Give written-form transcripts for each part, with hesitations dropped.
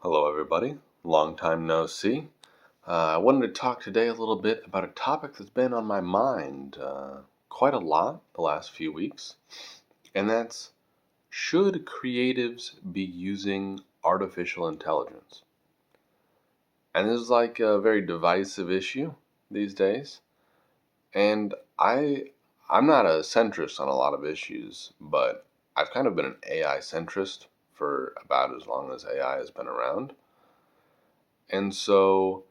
Hello, everybody. Long time no see. I wanted to talk today a little bit about a topic that's been on my mind quite a lot the last few weeks, and that's should creatives be using artificial intelligence? And this is like a very divisive issue these days, and I'm not a centrist on a lot of issues, but I've kind of been an AI centrist for about as long as AI has been around. And so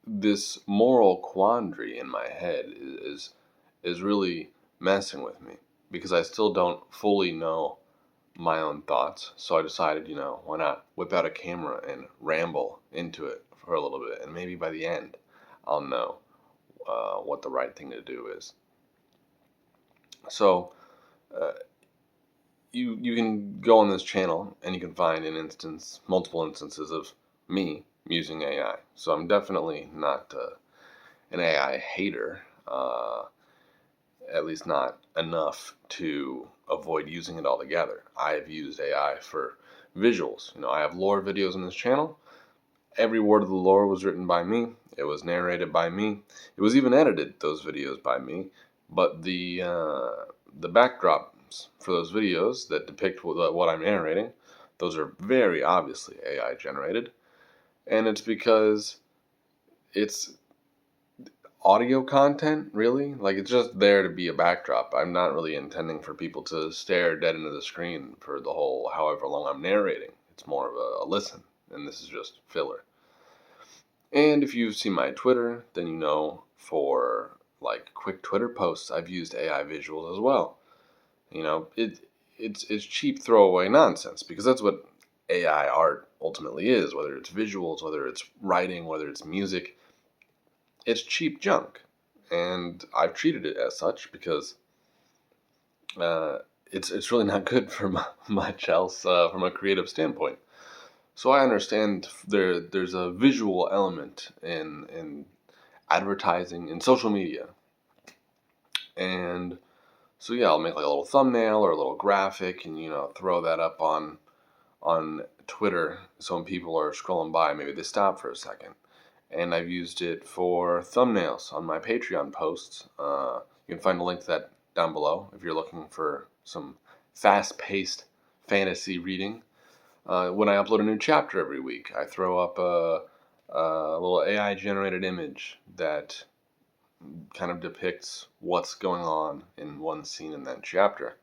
this moral quandary in my head is really messing with me because I still don't fully know my own thoughts. So I decided, why not whip out a camera and ramble into it for a little bit, and maybe by the end, I'll know what the right thing to do is. So uh, you can go on this channel and you can find multiple instances of me using AI. So I'm definitely not an AI hater, at least not enough to avoid using it altogether. I've used AI for visuals. I have lore videos on this channel. Every word of the lore was written by me. It was narrated by me. It was even edited, those videos, by me. But the backdrops for those videos that depict what I'm narrating, those are very obviously AI generated. And it's because it's audio content, really. Like, it's just there to be a backdrop. I'm not really intending for people to stare dead into the screen for the whole however long I'm narrating. It's more of a listen, and this is just filler. And if you've seen my Twitter, then you know for like quick Twitter posts, I've used AI visuals as well. It's cheap throwaway nonsense because that's what AI art ultimately is. Whether it's visuals, whether it's writing, whether it's music, it's cheap junk, and I've treated it as such because it's really not good for much else from a creative standpoint. So I understand there's a visual element in advertising in social media, and so yeah, I'll make like a little thumbnail or a little graphic, and throw that up on Twitter. So when people are scrolling by, maybe they stop for a second. And I've used it for thumbnails on my Patreon posts. You can find a link to that down below if you're looking for some fast-paced fantasy reading. When I upload a new chapter every week, I throw up a little AI-generated image that kind of depicts what's going on in one scene in that chapter.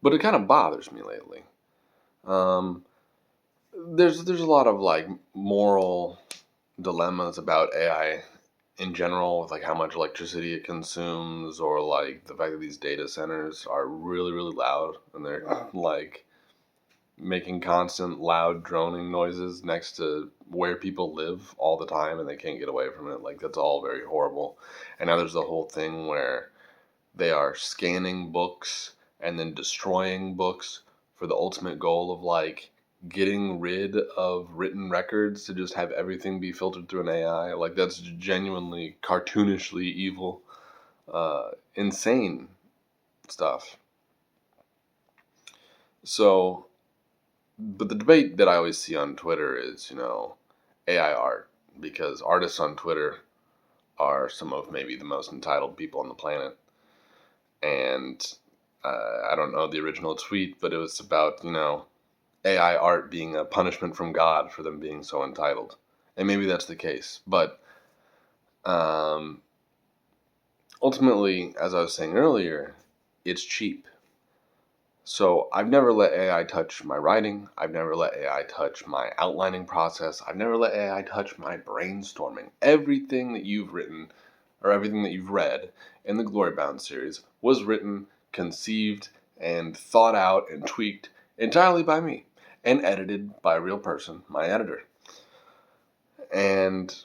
But it kind of bothers me lately. Um, there's a lot of like moral dilemmas about AI in general, with like how much electricity it consumes, or like the fact that these data centers are really really loud and they're like making constant loud droning noises next to where people live all the time and they can't get away from it. Like, that's all very horrible. And now there's the whole thing where they are scanning books and then destroying books for the ultimate goal of like getting rid of written records to just have everything be filtered through an AI. Like, that's genuinely cartoonishly evil, insane stuff. So, but the debate that I always see on Twitter is, AI art, because artists on Twitter are some of maybe the most entitled people on the planet. And I don't know the original tweet, but it was about, AI art being a punishment from God for them being so entitled. And maybe that's the case. But um, ultimately, as I was saying earlier, it's cheap. So I've never let AI touch my writing. I've never let AI touch my outlining process. I've never let AI touch my brainstorming. Everything that you've written or everything that you've read in the Glorybound series was written, conceived, and thought out and tweaked entirely by me and edited by a real person, my editor. And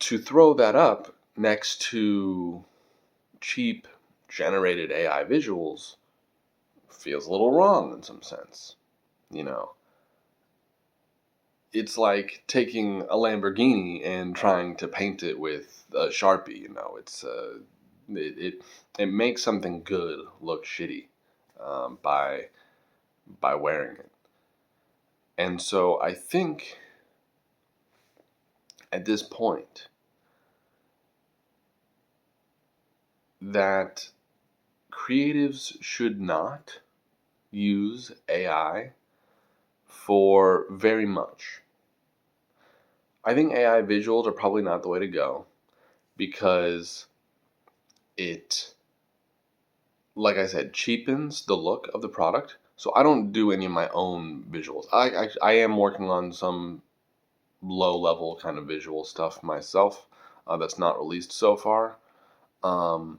to throw that up next to cheap generated AI visuals feels a little wrong in some sense. You know, it's like taking a Lamborghini and trying to paint it with a Sharpie. It makes something good look shitty by by wearing it. And so I think at this point that creatives should not use AI for very much. I think AI visuals are probably not the way to go because it, like I said, cheapens the look of the product. So I don't do any of my own visuals. I am working on some low level kind of visual stuff myself that's not released so far. Um,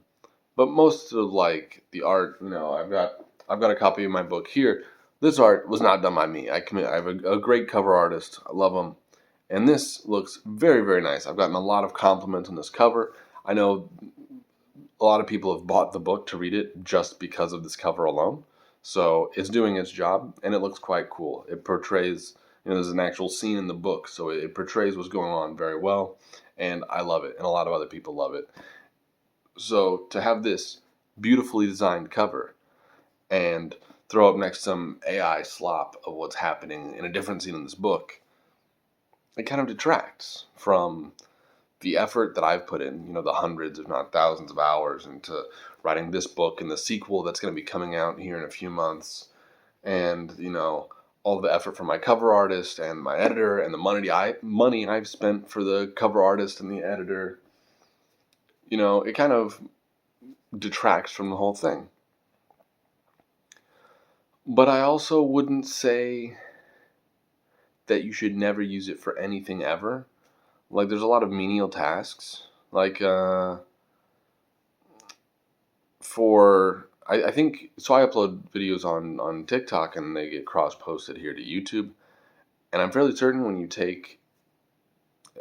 but most of like the art, I've got a copy of my book here. This art was not done by me. I have a great cover artist. I love him. And this looks very, very nice. I've gotten a lot of compliments on this cover. I know a lot of people have bought the book to read it just because of this cover alone. So it's doing its job, and it looks quite cool. It portrays, there's an actual scene in the book, so it portrays what's going on very well, and I love it, and a lot of other people love it. So to have this beautifully designed cover and throw up next some AI slop of what's happening in a different scene in this book, it kind of detracts from the effort that I've put in, the hundreds, if not thousands of hours into writing this book and the sequel that's going to be coming out here in a few months. And, all the effort from my cover artist and my editor and the money I've spent for the cover artist and the editor, it kind of detracts from the whole thing. But I also wouldn't say that you should never use it for anything ever. Like, there's a lot of menial tasks. Like, I think, so I upload videos on TikTok and they get cross-posted here to YouTube. And I'm fairly certain when you take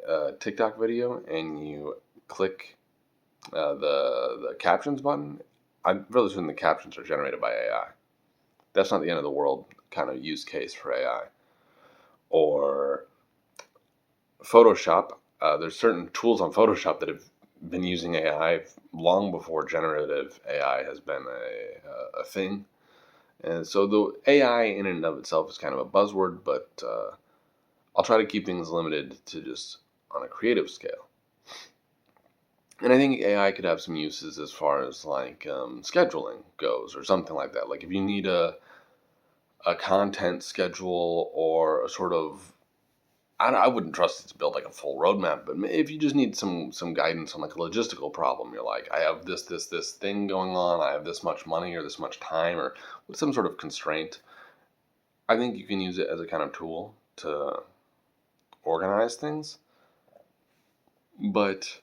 a TikTok video and you click the captions button, I'm fairly certain the captions are generated by AI. That's not the end of the world kind of use case for AI. Or Photoshop. There's certain tools on Photoshop that have been using AI long before generative AI has been a thing. And so the AI in and of itself is kind of a buzzword, but I'll try to keep things limited to just on a creative scale. And I think AI could have some uses as far as like scheduling goes or something like that. Like if you need a content schedule or a sort of, I wouldn't trust it to build like a full roadmap, but if you just need some guidance on like a logistical problem, you're like, I have this thing going on, I have this much money or this much time or with some sort of constraint, I think you can use it as a kind of tool to organize things. But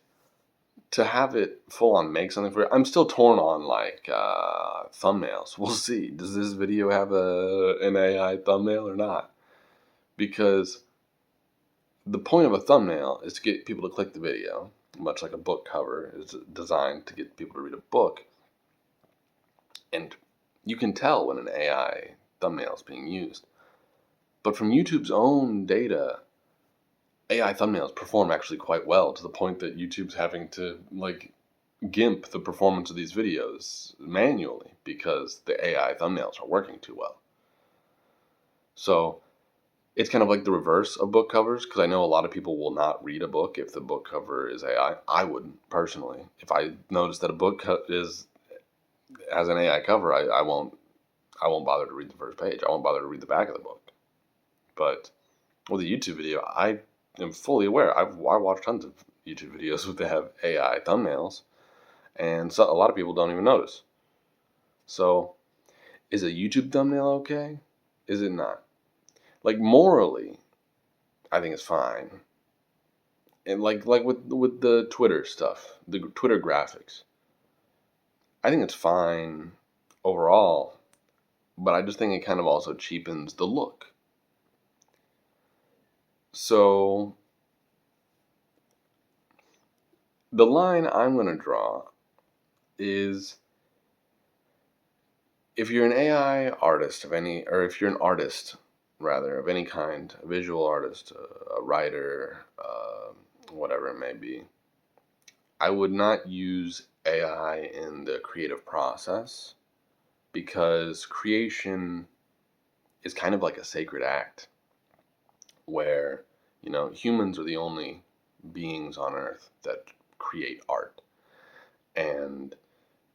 to have it full on make something for you, I'm still torn on like thumbnails. We'll see. Does this video have an AI thumbnail or not? Because the point of a thumbnail is to get people to click the video, much like a book cover is designed to get people to read a book. And you can tell when an AI thumbnail is being used. But from YouTube's own data, AI thumbnails perform actually quite well to the point that YouTube's having to like GIMP the performance of these videos manually because the AI thumbnails are working too well. So it's kind of like the reverse of book covers, because I know a lot of people will not read a book if the book cover is AI. I wouldn't personally. If I notice that a book has an AI cover, I won't bother to read the first page. I won't bother to read the back of the book. But with a YouTube video, I am fully aware. I watch tons of YouTube videos that have AI thumbnails, and so a lot of people don't even notice. So, is a YouTube thumbnail okay? Is it not? Like morally, I think it's fine. And like with the Twitter stuff, the Twitter graphics, I think it's fine overall, but I just think it kind of also cheapens the look. So the line I'm going to draw is if you're an AI artist of any, or if you're an artist rather of any kind, a visual artist, a writer, whatever it may be, I would not use AI in the creative process because creation is kind of like a sacred act where, humans are the only beings on earth that create art. And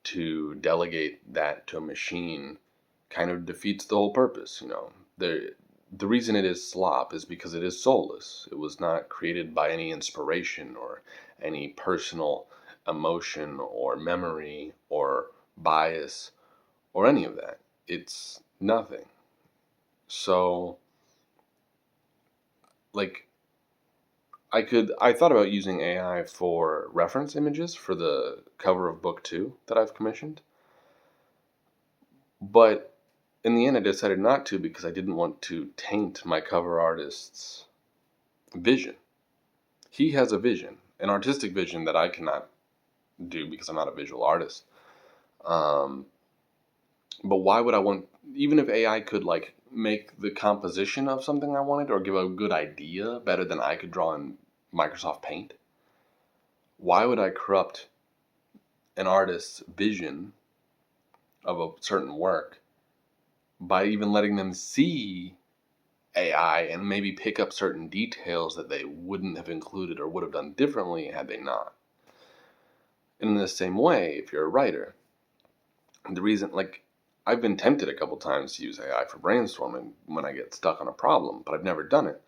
to delegate that to a machine kind of defeats the whole purpose. The reason it is slop is because it is soulless. It was not created by any inspiration or any personal emotion or memory or bias or any of that. It's nothing. So, like, I thought about using AI for reference images for the cover of book 2 that I've commissioned. But in the end, I decided not to because I didn't want to taint my cover artist's vision. He has a vision, an artistic vision that I cannot do because I'm not a visual artist. But why would I want, even if AI could like make the composition of something I wanted or give a good idea better than I could draw in Microsoft Paint, why would I corrupt an artist's vision of a certain work by even letting them see AI and maybe pick up certain details that they wouldn't have included or would have done differently had they not? And in the same way, if you're a writer, the reason, like, I've been tempted a couple times to use AI for brainstorming when I get stuck on a problem, but I've never done it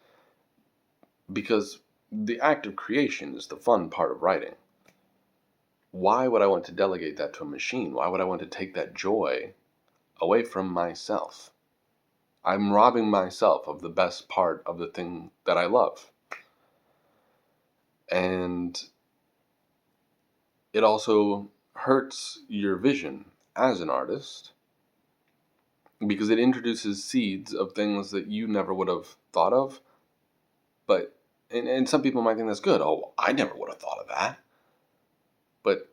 because the act of creation is the fun part of writing. Why would I want to delegate that to a machine? Why would I want to take that joy away from myself? I'm robbing myself of the best part of the thing that I love. And it also hurts your vision as an artist because it introduces seeds of things that you never would have thought of. But, and some people might think that's good. Oh, I never would have thought of that. But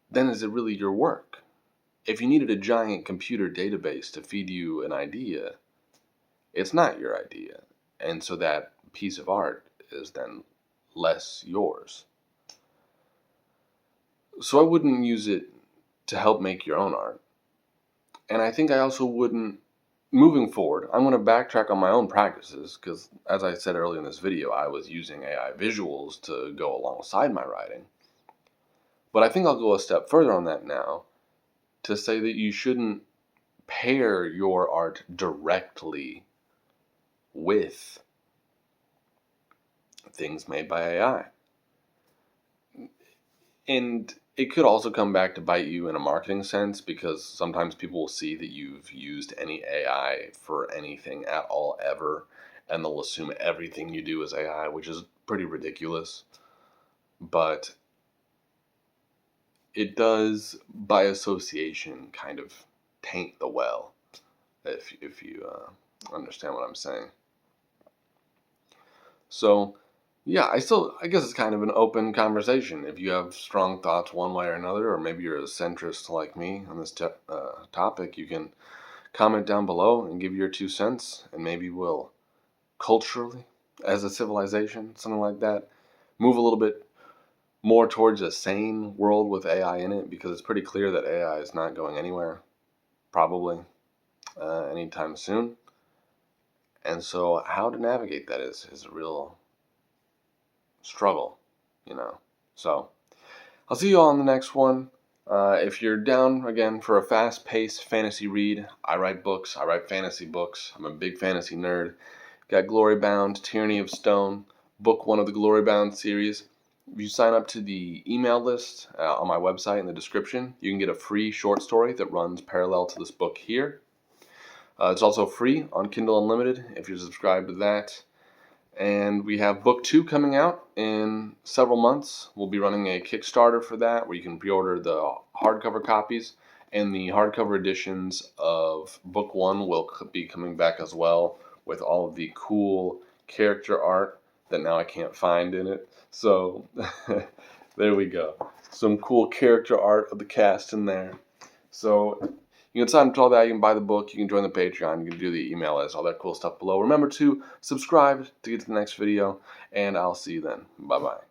then is it really your work? If you needed a giant computer database to feed you an idea, it's not your idea. And so that piece of art is then less yours. So I wouldn't use it to help make your own art. And I think I also wouldn't, moving forward, I'm going to backtrack on my own practices because, as I said earlier in this video, I was using AI visuals to go alongside my writing. But I think I'll go a step further on that now to say that you shouldn't pair your art directly with things made by AI. And it could also come back to bite you in a marketing sense because sometimes people will see that you've used any AI for anything at all ever, and they'll assume everything you do is AI, which is pretty ridiculous. But it does, by association, kind of taint the well, if you understand what I'm saying. So, yeah, I guess it's kind of an open conversation. If you have strong thoughts one way or another, or maybe you're a centrist like me on this topic, you can comment down below and give your 2 cents, and maybe we'll culturally, as a civilization, something like that, move a little bit more towards a sane world with AI in it, because it's pretty clear that AI is not going anywhere, probably, anytime soon. And so how to navigate that is a real struggle, So I'll see you all in the next one. If you're down, again, for a fast-paced fantasy read, I write books. I write fantasy books. I'm a big fantasy nerd. Got Glorybound, Tyranny of Stone, book 1 of the Glorybound series. If you sign up to the email list on my website in the description, you can get a free short story that runs parallel to this book here. It's also free on Kindle Unlimited if you're subscribed to that. And we have book 2 coming out in several months. We'll be running a Kickstarter for that where you can pre-order the hardcover copies. And the hardcover editions of book 1 will be coming back as well with all of the cool character art that now I can't find in it. So there we go. Some cool character art of the cast in there. So you can sign up to all that. You can buy the book. You can join the Patreon. You can do the email list, all that cool stuff below. Remember to subscribe to get to the next video, and I'll see you then. Bye-bye.